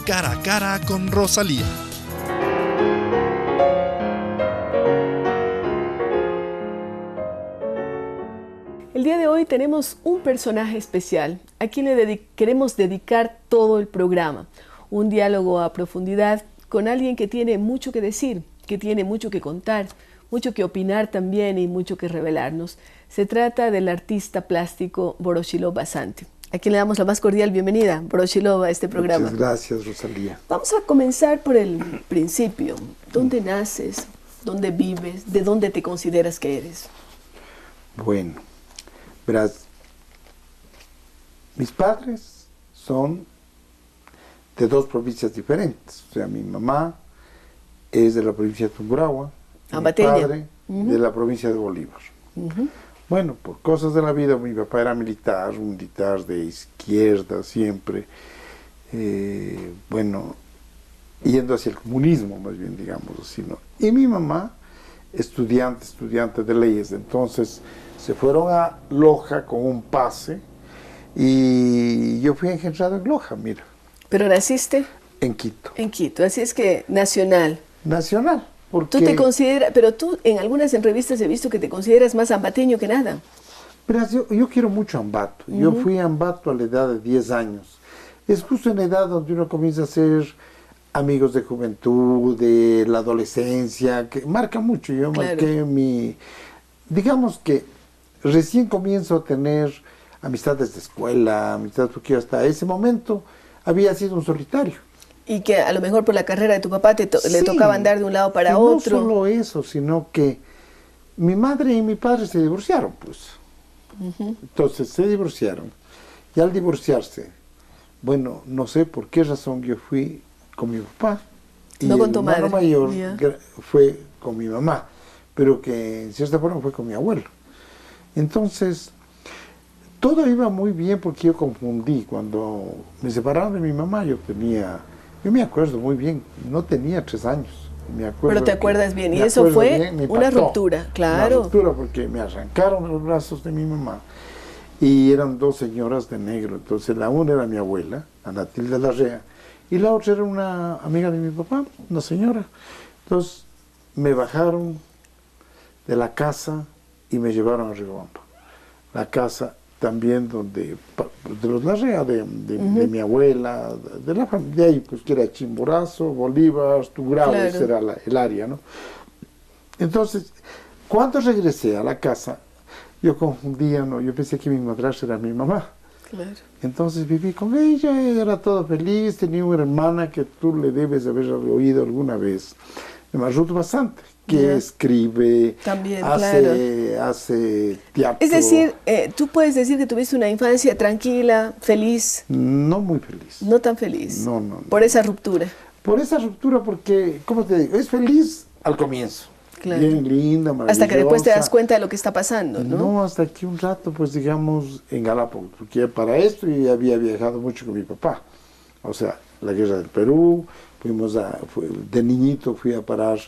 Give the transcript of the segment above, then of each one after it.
Cara a Cara con Rosalía. El día de hoy tenemos un personaje especial a quien queremos dedicar todo el programa. Un diálogo a profundidad con alguien que tiene mucho que decir, que tiene mucho que contar, mucho que opinar también y mucho que revelarnos. Se trata del artista plástico Voroshilov Basante, a quien le damos la más cordial bienvenida, Voroshilov, a este programa. Muchas gracias, Rosalía. Vamos a comenzar por el principio. ¿Dónde naces? ¿Dónde vives? ¿De dónde te consideras que eres? Bueno, verás, mis padres son de dos provincias diferentes. O sea, mi mamá es de la provincia de Tungurahua, mi padre de la provincia de Bolívar. Bueno, por cosas de la vida, mi papá era militar, un militar de izquierda siempre, bueno, yendo hacia el comunismo, más bien, digamos así, ¿no? Y mi mamá, estudiante de leyes, entonces se fueron a Loja con un pase y yo fui engendrado en Loja, mira. ¿Pero naciste? En Quito. En Quito, así es que nacional. Nacional. Porque, tú te consideras, pero tú en algunas entrevistas he visto que te consideras más ambateño que nada. Pero yo quiero mucho Ambato. Yo fui a Ambato a la edad de 10 años. Es justo en la edad donde uno comienza a ser amigos de juventud, de la adolescencia, que marca mucho. Yo marqué digamos que recién comienzo a tener amistades de escuela, amistades porque yo hasta ese momento había sido un solitario. Y que a lo mejor por la carrera de tu papá le tocaba andar de un lado para otro. No solo eso, sino que mi madre y mi padre se divorciaron, pues. Entonces se divorciaron. Y al divorciarse, bueno, no sé por qué razón yo fui con mi papá. Y no con tu madre. El hermano mayor fue con mi mamá, pero que en cierta forma fue con mi abuelo. Entonces, todo iba muy bien porque yo confundí. Cuando me separaron de mi mamá, yo me acuerdo muy bien, no tenía 3 años. Me acuerdo. Pero te acuerdas bien, y eso fue una ruptura, claro. Una ruptura porque me arrancaron los brazos de mi mamá y eran 2 señoras de negro. Entonces la una era mi abuela, Ana Tilda Larrea, y la otra era una amiga de mi papá, una señora. Entonces me bajaron de la casa y me llevaron a Riobamba. La casa también de los Larrea, de mi abuela, de la familia, de ahí, pues que era Chimborazo, Bolívar, Tungurahua, claro. Ese era el área, ¿no? Entonces, cuando regresé a la casa, yo confundía, ¿no? Yo pensé que mi madrastra era mi mamá. Claro. Entonces viví con ella, era todo feliz, tenía una hermana que tú le debes haber oído alguna vez, de Ruth Basante, que escribe, también, hace teatro. Es decir, tú puedes decir que tuviste una infancia tranquila, feliz. No muy feliz. No tan feliz. No. Por esa ruptura. Por esa ruptura porque, ¿cómo te digo? Es feliz al comienzo. Claro. Bien linda, maravillosa. Hasta que después te das cuenta de lo que está pasando, ¿no? No, hasta que un rato, pues digamos, en Galápagos, porque para esto yo había viajado mucho con mi papá. O sea, la guerra del Perú, de niñito fui a parar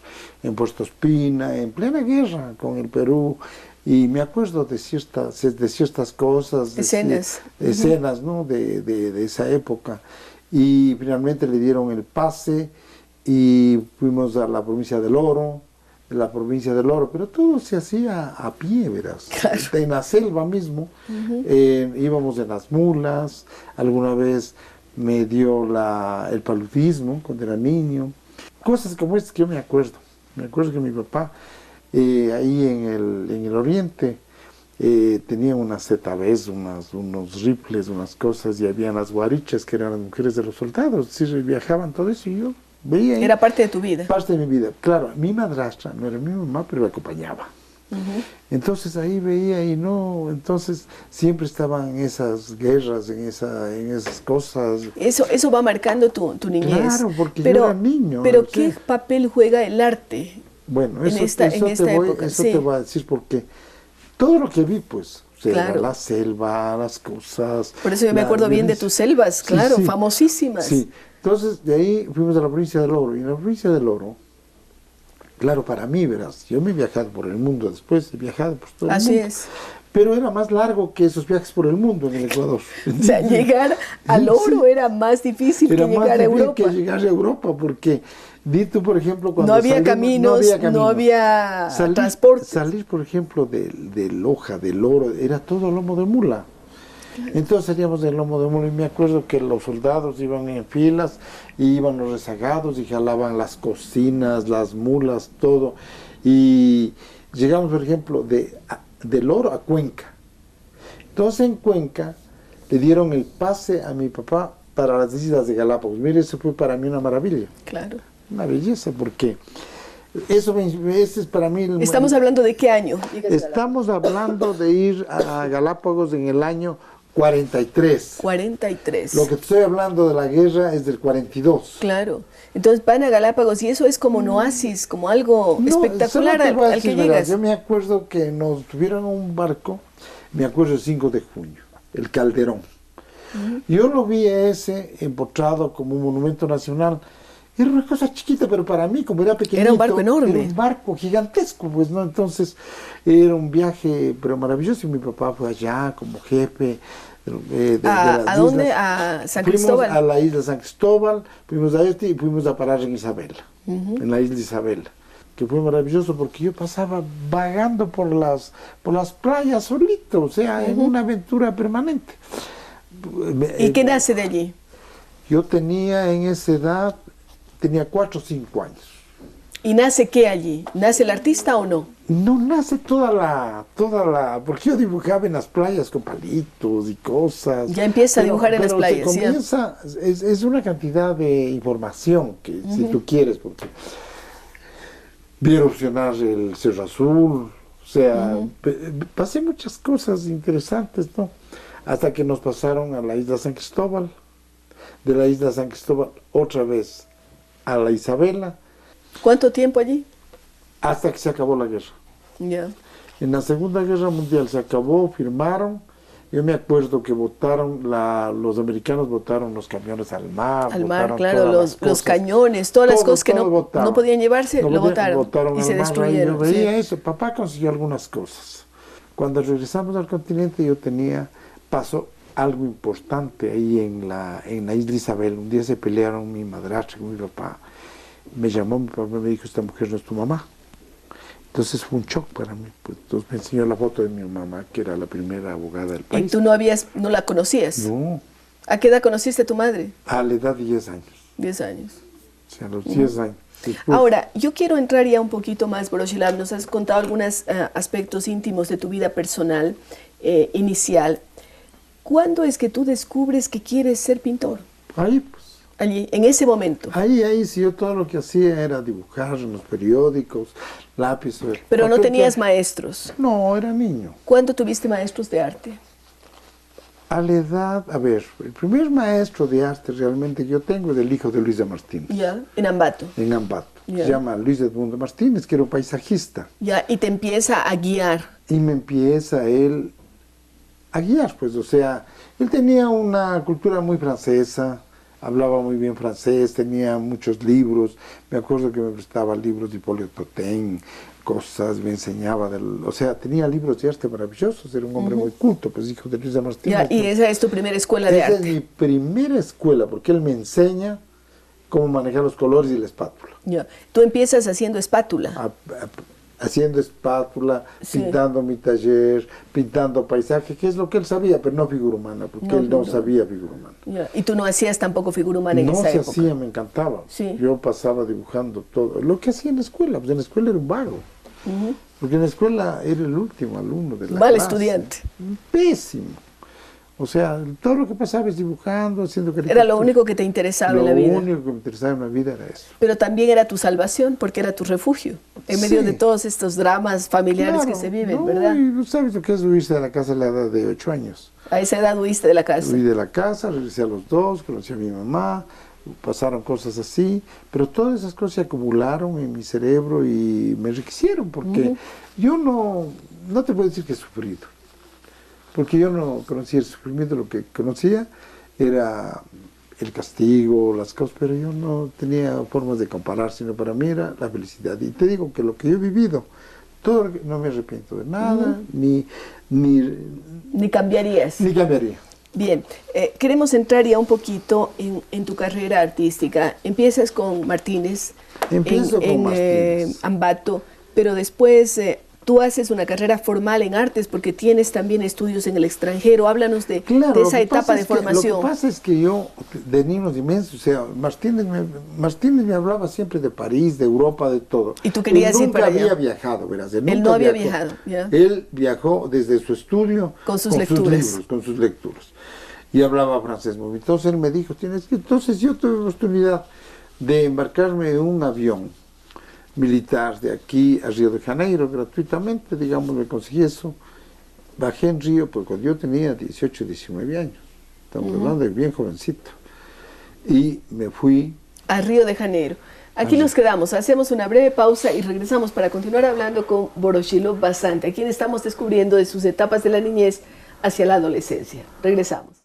en Puerto Espina, en plena guerra con el Perú, y me acuerdo de ciertas cosas, escenas, ¿no? de esa época. Y finalmente le dieron el pase y fuimos a la provincia del Oro, pero todo se hacía a pie, verás. Claro. En la selva mismo, íbamos en las mulas, alguna vez me dio el paludismo cuando era niño. Cosas como estas que yo me acuerdo. Me acuerdo que mi papá, ahí en el oriente, tenía unas ZBs, unos rifles, unas cosas, y había las guarichas que eran las mujeres de los soldados. Sí, viajaban todo eso y yo veía ahí. Era parte de tu vida. Parte de mi vida. Claro, mi madrastra no era mi mamá, pero me acompañaba. Entonces ahí veía y no, entonces siempre estaban en esas guerras, en esas cosas. Eso va marcando tu niñez. Claro, porque yo era niño. Pero ¿qué papel juega el arte? Bueno, eso te voy a decir porque todo lo que vi, pues, o sea, claro. La selva, las cosas. Por eso yo me acuerdo bien de tus selvas, claro, sí, famosísimas. Sí, entonces de ahí fuimos a la provincia del Oro, y en la provincia del Oro, claro, para mí, verás, yo me he viajado por el mundo, después he viajado por todo el mundo. Así es. Pero era más largo que esos viajes por el mundo en el Ecuador. O sea, llegar al oro era más difícil Era que más llegar a difícil Europa. que llegar a Europa, porque di tú, por ejemplo, cuando No había salimos, caminos, no había transporte. Salir, por ejemplo, de Loja, del Oro, era todo lomo de mula. Entonces salíamos del lomo de mula y me acuerdo que los soldados iban en filas y iban los rezagados y jalaban las cocinas, las mulas, todo. Y llegamos, por ejemplo, del Oro a Cuenca. Entonces en Cuenca le dieron el pase a mi papá para las islas de Galápagos. Mire, eso fue para mí una maravilla. Claro. Una belleza, porque ese es para mí... ¿Estamos hablando de qué año? Estamos hablando de ir a Galápagos en el año 43. 43. Lo que estoy hablando de la guerra es del 42. Claro. Entonces van a Galápagos y eso es como un oasis, como algo espectacular solo te voy a al decir, que ¿verdad? llegas. Yo me acuerdo que nos tuvieron un barco, me acuerdo el 5 de junio, el Calderón. Yo lo vi ese empotrado como un monumento nacional. Era una cosa chiquita, pero para mí, como era pequeñito... Era un barco enorme. Era un barco gigantesco, pues, ¿no? Entonces, era un viaje, pero maravilloso. Y mi papá fue allá como jefe de las ¿A dónde? islas. ¿A San Fuimos Cristóbal? a la isla San Cristóbal, fuimos a y fuimos a parar en Isabela, en la isla Isabela, que fue maravilloso porque yo pasaba vagando por las playas solito, o sea, en una aventura permanente. ¿Y qué nace de allí? Yo tenía en esa edad, tenía 4 o 5 años. ¿Y nace qué allí? ¿Nace el artista o no? No nace porque yo dibujaba en las playas con palitos y cosas. Ya empieza a dibujar en las playas. Se comienza, es una cantidad de información que si tú quieres, porque vi erupcionar el Cerro Azul, o sea, pasé muchas cosas interesantes, ¿no? Hasta que nos pasaron a la isla San Cristóbal, de la isla San Cristóbal otra vez a la Isabela. ¿Cuánto tiempo allí? Hasta que se acabó la guerra. Ya. En la Segunda Guerra Mundial se acabó, firmaron. Yo me acuerdo que los americanos botaron los camiones al mar. Al mar, claro, los cañones, todas las cosas que no podían llevarse, lo botaron y se destruyeron. Yo veía eso, papá consiguió algunas cosas. Cuando regresamos al continente pasó algo importante ahí en la isla Isabel. Un día se pelearon mi madrastra con mi papá. Me llamó mi papá y me dijo, esta mujer no es tu mamá. Entonces fue un shock para mí. Pues, entonces me enseñó la foto de mi mamá, que era la primera abogada del país. ¿Y tú no la conocías? No. ¿A qué edad conociste a tu madre? A la edad de 10 años. 10 años. O sea, a los 10 años. Después, ahora, yo quiero entrar ya un poquito más, Boroslav. Nos has contado algunos aspectos íntimos de tu vida personal inicial. ¿Cuándo es que tú descubres que quieres ser pintor? Ahí, pues. Allí, en ese momento. Ahí sí, yo todo lo que hacía era dibujar en los periódicos, lápiz. Pero no tenías maestros. No, era niño. ¿Cuándo tuviste maestros de arte? A la edad, el primer maestro de arte realmente yo tengo es el hijo de Luis de Martínez. Ya, en Ambato. En Ambato. Ya. Se llama Luis Edmundo Martínez, que era un paisajista. Ya, y te empieza a guiar. Y me empieza él a guiar, pues, o sea, él tenía una cultura muy francesa, hablaba muy bien francés, tenía muchos libros, me acuerdo que me prestaba libros de Hipólito Totén, cosas, me enseñaba, o sea, tenía libros de arte maravillosos, era un hombre muy culto, pues hijo de Luis de Martínez. Ya, y esa es tu primera escuela de arte. Esa es mi primera escuela, porque él me enseña cómo manejar los colores y la espátula. Ya. Tú empiezas haciendo espátula. Haciendo espátula, pintando mi taller, pintando paisaje, que es lo que él sabía, pero no figura humana, porque él no sabía figura humana. Ya. Y tú no hacías tampoco figura humana en esa época. No se hacía, me encantaba. Sí. Yo pasaba dibujando todo. Lo que hacía en la escuela, pues en la escuela era un vago. Porque en la escuela era el último alumno de la Mal clase. estudiante. Pésimo. O sea, todo lo que pasaba es dibujando, haciendo caricaturas. Era lo único que te interesaba en la vida. Lo único que me interesaba en la vida era eso. Pero también era tu salvación, porque era tu refugio, en medio de todos estos dramas familiares que se viven, ¿verdad? Y no sabes lo que es huirse de la casa a la edad de 8 años. A esa edad huiste de la casa. Huí de la casa, regresé a los 2, conocí a mi mamá, pasaron cosas así, pero todas esas cosas se acumularon en mi cerebro y me enriquecieron, porque yo no te puedo decir que he sufrido. Porque yo no conocía el sufrimiento, lo que conocía era el castigo, las cosas, pero yo no tenía formas de comparar, sino para mí era la felicidad. Y te digo que lo que yo he vivido, todo, no me arrepiento de nada, ni cambiarías. Ni cambiaría. Bien, queremos entrar ya un poquito en tu carrera artística. Empiezas con Martínez, en Martínez. Ambato, pero después tú haces una carrera formal en artes porque tienes también estudios en el extranjero. Háblanos de esa etapa de formación. Lo que pasa es que yo, de niños inmensos, o sea, Martínez me hablaba siempre de París, de Europa, de todo. Y tú querías ir para allá. Nunca había viajado, verás. Él no había viajado. ¿Ya? Él viajó desde su estudio con sus lecturas. Con sus lecturas. Y hablaba francés muy bien. Entonces él me dijo, entonces yo tuve la oportunidad de embarcarme en un avión militar de aquí a Río de Janeiro gratuitamente, digamos, me conseguí eso. Bajé en Río, porque cuando yo tenía 18, 19 años, estamos hablando de bien jovencito, y me fui a Río de Janeiro. Aquí nos quedamos, hacemos una breve pausa y regresamos para continuar hablando con Voroshilov Basante, a quien estamos descubriendo de sus etapas de la niñez hacia la adolescencia. Regresamos.